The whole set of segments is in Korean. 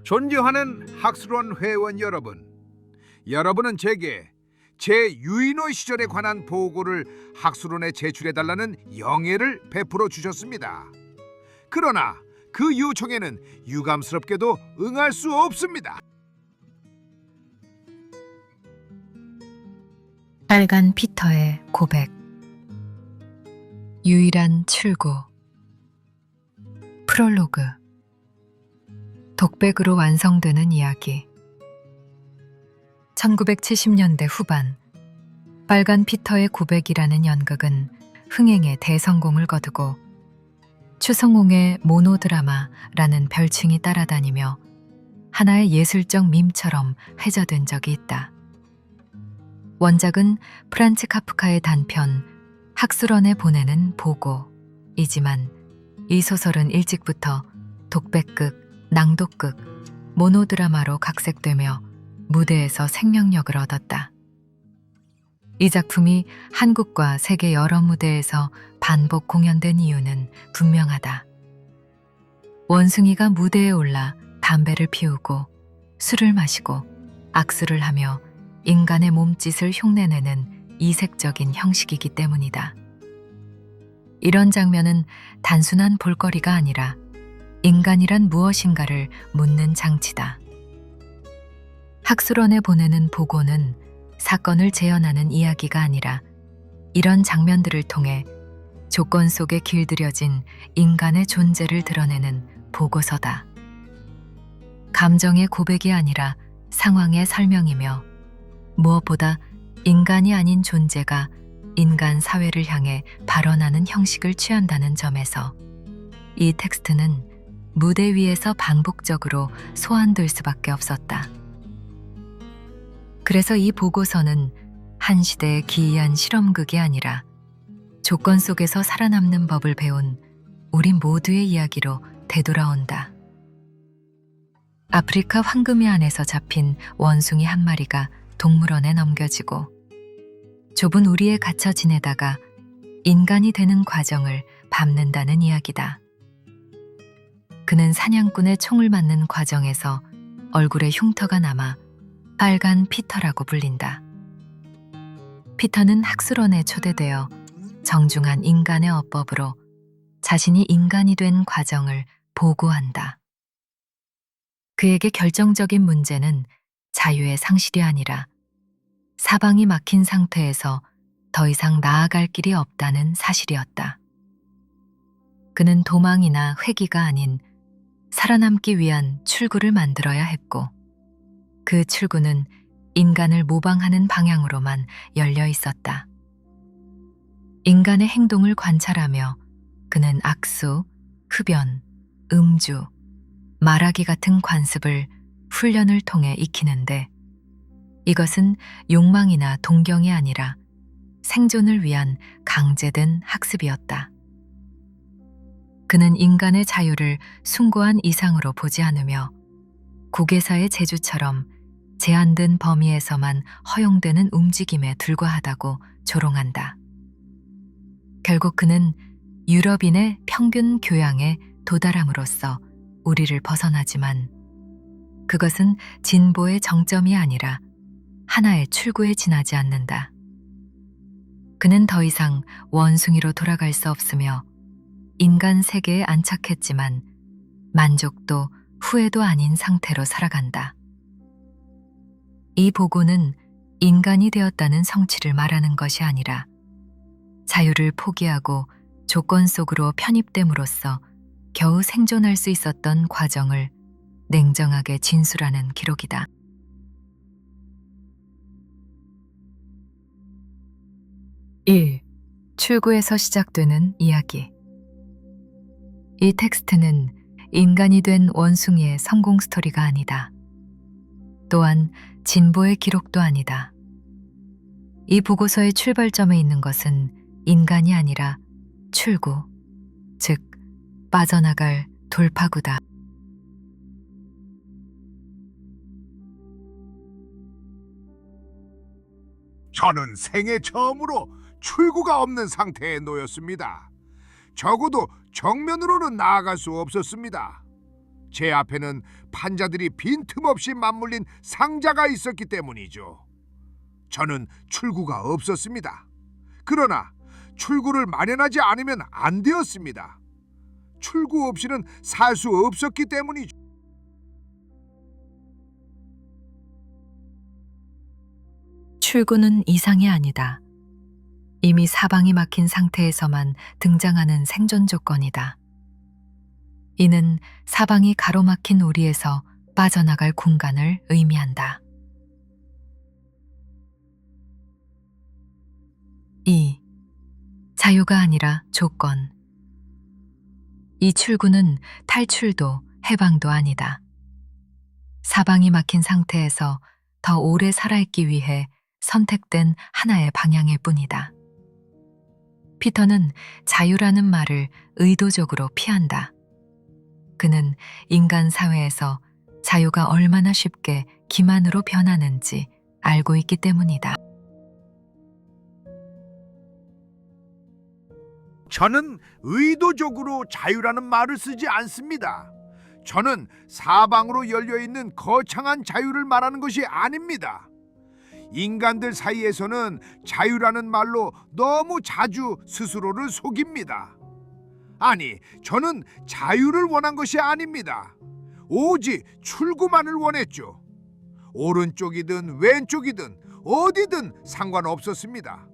존경하는 학술원 회원 여러분, 여러분은 제게 제 유인호 시절에 관한 보고를 학술원에 제출해달라는 영예를 베풀어 주셨습니다. 그러나 그 요청에는 유감스럽게도 응할 수 없습니다. 빨간 피터의 고백. 유일한 출구. 프롤로그. 독백으로 완성되는 이야기. 1970년대 후반, 빨간 피터의 고백이라는 연극은 흥행에 대성공을 거두고 추성웅의 모노드라마라는 별칭이 따라다니며 하나의 예술적 밈처럼 회자된 적이 있다. 원작은 프란츠 카프카의 단편 학술원에 보내는 보고이지만 이 소설은 일찍부터 독백극, 낭독극, 모노드라마로 각색되며 무대에서 생명력을 얻었다. 이 작품이 한국과 세계 여러 무대에서 반복 공연된 이유는 분명하다. 원숭이가 무대에 올라 담배를 피우고 술을 마시고 악수를 하며 인간의 몸짓을 흉내내는 이색적인 형식이기 때문이다. 이런 장면은 단순한 볼거리가 아니라 인간이란 무엇인가를 묻는 장치다. 학술원에 보내는 보고는 사건을 재현하는 이야기가 아니라 이런 장면들을 통해 조건 속에 길들여진 인간의 존재를 드러내는 보고서다. 감정의 고백이 아니라 상황의 설명이며 무엇보다 인간이 아닌 존재가 인간 사회를 향해 발언하는 형식을 취한다는 점에서 이 텍스트는 무대 위에서 반복적으로 소환될 수밖에 없었다. 그래서 이 보고서는 한 시대의 기이한 실험극이 아니라 조건 속에서 살아남는 법을 배운 우리 모두의 이야기로 되돌아온다. 아프리카 황금이 안에서 잡힌 원숭이 한 마리가 동물원에 넘겨지고 좁은 우리에 갇혀 지내다가 인간이 되는 과정을 밟는다는 이야기다. 그는 사냥꾼의 총을 맞는 과정에서 얼굴에 흉터가 남아 빨간 피터라고 불린다. 피터는 학술원에 초대되어 정중한 인간의 어법으로 자신이 인간이 된 과정을 보고한다. 그에게 결정적인 문제는 자유의 상실이 아니라 사방이 막힌 상태에서 더 이상 나아갈 길이 없다는 사실이었다. 그는 도망이나 회귀가 아닌 살아남기 위한 출구를 만들어야 했고 그 출구는 인간을 모방하는 방향으로만 열려 있었다. 인간의 행동을 관찰하며 그는 악수, 흡연, 음주, 말하기 같은 관습을 훈련을 통해 익히는데 이것은 욕망이나 동경이 아니라 생존을 위한 강제된 학습이었다. 그는 인간의 자유를 숭고한 이상으로 보지 않으며 고개사의 제주처럼 제한된 범위에서만 허용되는 움직임에 불과하다고 조롱한다. 결국 그는 유럽인의 평균 교양에 도달함으로써 우리를 벗어나지만 그것은 진보의 정점이 아니라 하나의 출구에 지나지 않는다. 그는 더 이상 원숭이로 돌아갈 수 없으며 인간 세계에 안착했지만 만족도 후회도 아닌 상태로 살아간다. 이 보고는 인간이 되었다는 성취를 말하는 것이 아니라 자유를 포기하고 조건 속으로 편입됨으로써 겨우 생존할 수 있었던 과정을 냉정하게 진술하는 기록이다. 1. 출구에서 시작되는 이야기. 이 텍스트는 인간이 된 원숭이의 성공 스토리가 아니다. 또한 진보의 기록도 아니다. 이 보고서의 출발점에 있는 것은 인간이 아니라 출구, 즉 빠져나갈 돌파구다. 저는 생애 처음으로 출구가 없는 상태에 놓였습니다. 적어도 정면으로는 나아갈 수 없었습니다. 제 앞에는 판자들이 빈틈없이 맞물린 상자가 있었기 때문이죠. 저는 출구가 없었습니다. 그러나 출구를 마련하지 않으면 안 되었습니다. 출구 없이는 살 수 없었기 때문이죠. 출구는 이상이 아니다. 이미 사방이 막힌 상태에서만 등장하는 생존 조건이다. 이는 사방이 가로막힌 우리에서 빠져나갈 공간을 의미한다. 2. 자유가 아니라 조건. 이 출구는 탈출도 해방도 아니다. 사방이 막힌 상태에서 더 오래 살아있기 위해 선택된 하나의 방향일 뿐이다. 피터는 자유라는 말을 의도적으로 피한다. 그는 인간 사회에서 자유가 얼마나 쉽게 기만으로 변하는지 알고 있기 때문이다. 저는 의도적으로 자유라는 말을 쓰지 않습니다. 저는 사방으로 열려있는 거창한 자유를 말하는 것이 아닙니다. 인간들 사이에서는 자유라는 말로 너무 자주 스스로를 속입니다. 아니, 저는 자유를 원한 것이 아닙니다. 오직 출구만을 원했죠. 오른쪽이든 왼쪽이든 어디든 상관없었습니다.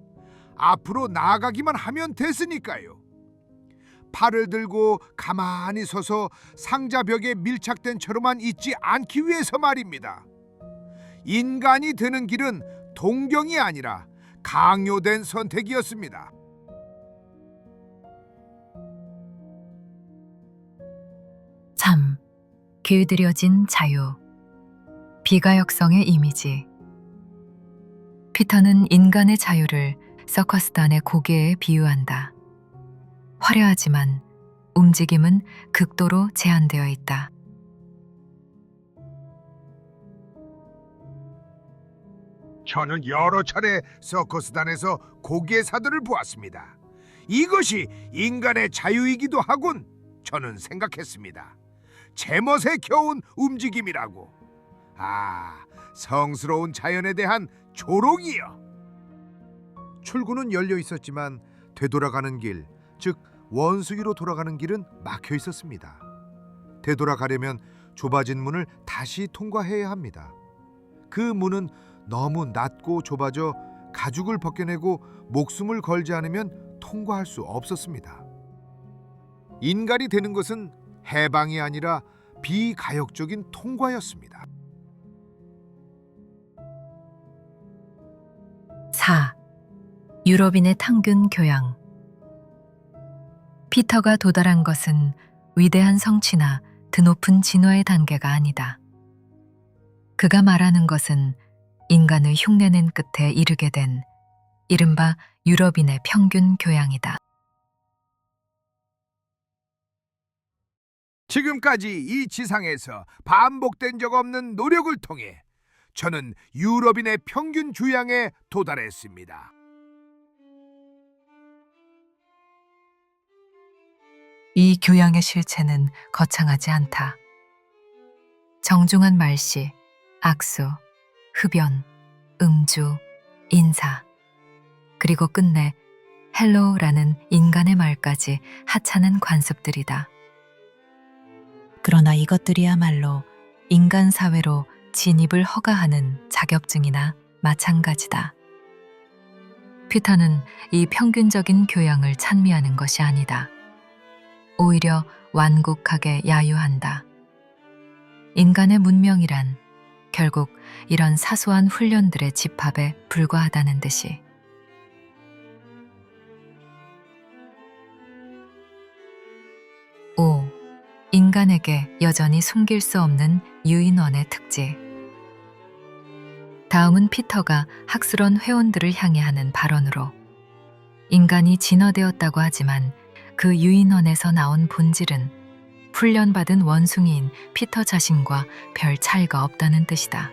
앞으로 나아가기만 하면 됐으니까요. 팔을 들고 가만히 서서 상자벽에 밀착된 채로만 있지 않기 위해서 말입니다. 인간이 되는 길은 동경이 아니라 강요된 선택이었습니다. 3. 길들여진 자유. 비가역성의 이미지. 피터는 인간의 자유를 서커스단의 고개에 비유한다. 화려하지만 움직임은 극도로 제한되어 있다. 저는 여러 차례 서커스단에서 고개사들을 보았습니다. 이것이 인간의 자유이기도 하군, 저는 생각했습니다. 제멋에 겨운 움직임이라고. 아, 성스러운 자연에 대한 조롱이요. 출구는 열려 있었지만 되돌아가는 길, 즉 원숭이로 돌아가는 길은 막혀 있었습니다. 되돌아가려면 좁아진 문을 다시 통과해야 합니다. 그 문은 너무 낮고 좁아져 가죽을 벗겨내고 목숨을 걸지 않으면 통과할 수 없었습니다. 인간이 되는 것은 해방이 아니라 비가역적인 통과였습니다. 4. 유럽인의 탕균 교양. 피터가 도달한 것은 위대한 성취나 드높은 진화의 단계가 아니다. 그가 말하는 것은 인간을 흉내낸 끝에 이르게 된 이른바 유럽인의 평균 교양이다. 지금까지 이 지상에서 반복된 적 없는 노력을 통해 저는 유럽인의 평균 주양에 도달했습니다. 이 교양의 실체는 거창하지 않다. 정중한 말씨, 악수, 흡연, 음주, 인사, 그리고 끝내 헬로우라는 인간의 말까지 하찮은 관습들이다. 그러나 이것들이야말로 인간 사회로 진입을 허가하는 자격증이나 마찬가지다. 피터는 이 평균적인 교양을 찬미하는 것이 아니다. 오히려 완곡하게 야유한다. 인간의 문명이란 결국 이런 사소한 훈련들의 집합에 불과하다는 듯이. 5. 인간에게 여전히 숨길 수 없는 유인원의 특질. 다음은 피터가 학술원 회원들을 향해 하는 발언으로 인간이 진화되었다고 하지만 그 유인원에서 나온 본질은 훈련받은 원숭이인 피터 자신과 별 차이가 없다는 뜻이다.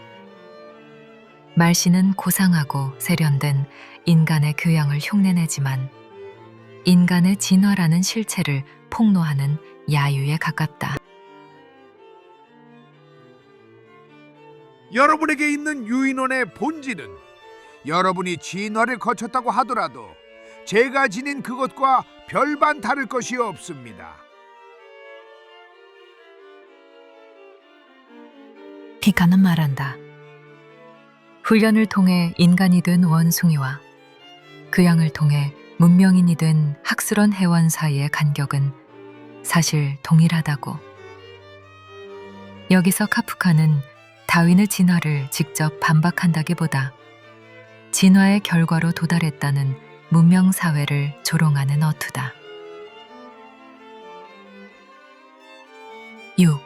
말씨는 고상하고 세련된 인간의 교양을 흉내내지만 인간의 진화라는 실체를 폭로하는 야유에 가깝다. 여러분에게 있는 유인원의 본질은 여러분이 진화를 거쳤다고 하더라도 제가 지닌 그것과 별반 다를 것이 없습니다. 피카는 말한다. 훈련을 통해 인간이 된 원숭이와 교양을 통해 문명인이 된 학술원 회원 사이의 간격은 사실 동일하다고. 여기서 카프카는 다윈의 진화를 직접 반박한다기보다 진화의 결과로 도달했다는 문명 사회를 조롱하는 어투다. 6.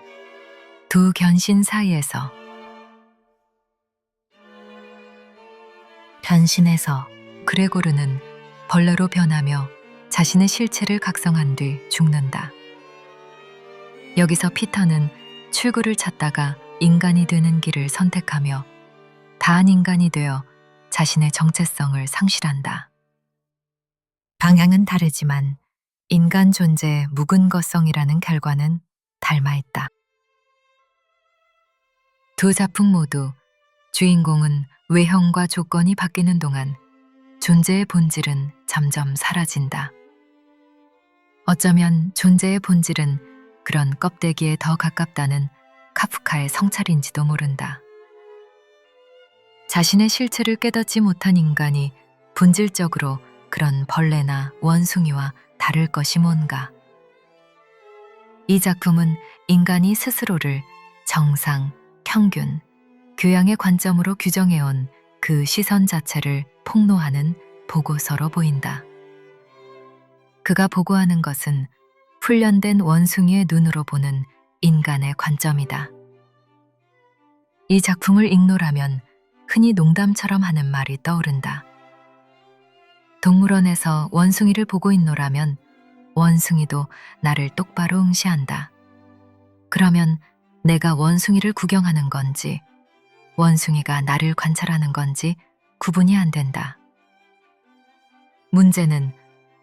두 견신 사이에서. 변신에서 그레고르는 벌레로 변하며 자신의 실체를 각성한 뒤 죽는다. 여기서 피터는 출구를 찾다가 인간이 되는 길을 선택하며 반인간이 되어 자신의 정체성을 상실한다. 방향은 다르지만 인간 존재의 무근거성이라는 결과는 닮아있다. 두 작품 모두 주인공은 외형과 조건이 바뀌는 동안 존재의 본질은 점점 사라진다. 어쩌면 존재의 본질은 그런 껍데기에 더 가깝다는 카프카의 성찰인지도 모른다. 자신의 실체를 깨닫지 못한 인간이 본질적으로 그런 벌레나 원숭이와 다를 것이 뭔가. 이 작품은 인간이 스스로를 정상, 평균, 교양의 관점으로 규정해온 그 시선 자체를 폭로하는 보고서로 보인다. 그가 보고하는 것은 훈련된 원숭이의 눈으로 보는 인간의 관점이다. 이 작품을 읽노라면 흔히 농담처럼 하는 말이 떠오른다. 동물원에서 원숭이를 보고 있노라면 원숭이도 나를 똑바로 응시한다. 그러면 내가 원숭이를 구경하는 건지 원숭이가 나를 관찰하는 건지 구분이 안 된다. 문제는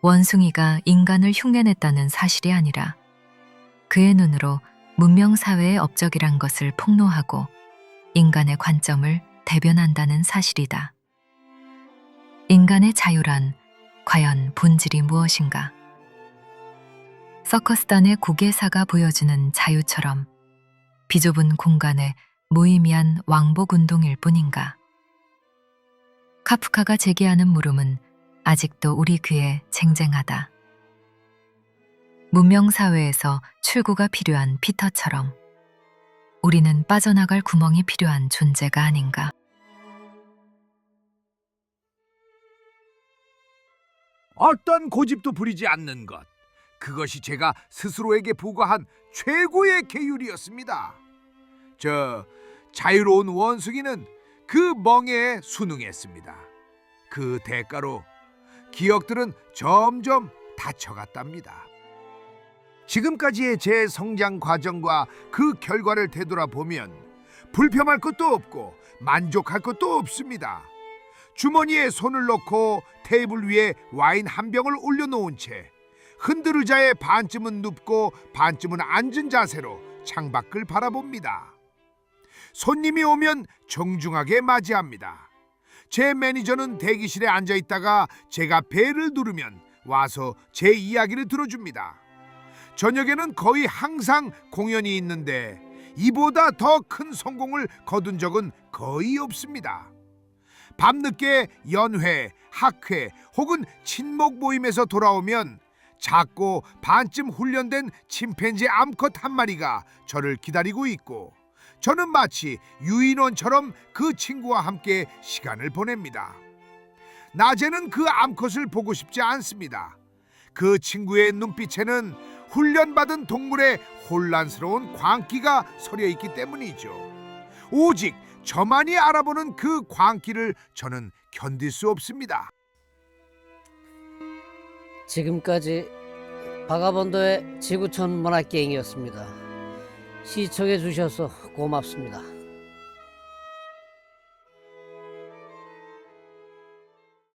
원숭이가 인간을 흉내냈다는 사실이 아니라 그의 눈으로 문명사회의 업적이란 것을 폭로하고 인간의 관점을 대변한다는 사실이다. 인간의 자유란 과연 본질이 무엇인가? 서커스단의 고개사가 보여주는 자유처럼 비좁은 공간에 무의미한 왕복 운동일 뿐인가? 카프카가 제기하는 물음은 아직도 우리 귀에 쟁쟁하다. 문명사회에서 출구가 필요한 피터처럼 우리는 빠져나갈 구멍이 필요한 존재가 아닌가? 어떤 고집도 부리지 않는 것, 그것이 제가 스스로에게 부과한 최고의 계율이었습니다. 저 자유로운 원숭이는 그 멍에에 순응했습니다. 그 대가로 기억들은 점점 닫혀갔답니다. 지금까지의 제 성장 과정과 그 결과를 되돌아보면 불평할 것도 없고 만족할 것도 없습니다. 주머니에 손을 넣고 테이블 위에 와인 한 병을 올려놓은 채 흔들 의자에 반쯤은 눕고 반쯤은 앉은 자세로 창밖을 바라봅니다. 손님이 오면 정중하게 맞이합니다. 제 매니저는 대기실에 앉아 있다가 제가 벨을 누르면 와서 제 이야기를 들어줍니다. 저녁에는 거의 항상 공연이 있는데 이보다 더 큰 성공을 거둔 적은 거의 없습니다. 밤늦게 연회, 학회 혹은 친목 모임에서 돌아오면 작고 반쯤 훈련된 침팬지 암컷 한 마리가 저를 기다리고 있고 저는 마치 유인원처럼 그 친구와 함께 시간을 보냅니다. 낮에는 그 암컷을 보고 싶지 않습니다. 그 친구의 눈빛에는 훈련받은 동물의 혼란스러운 광기가 서려 있기 때문이죠. 오직 저만이 알아보는 그 광기를 저는 견딜 수 없습니다. 지금까지 바가본도의 지구촌 문화게임이었습니다. 시청해 주셔서 고맙습니다.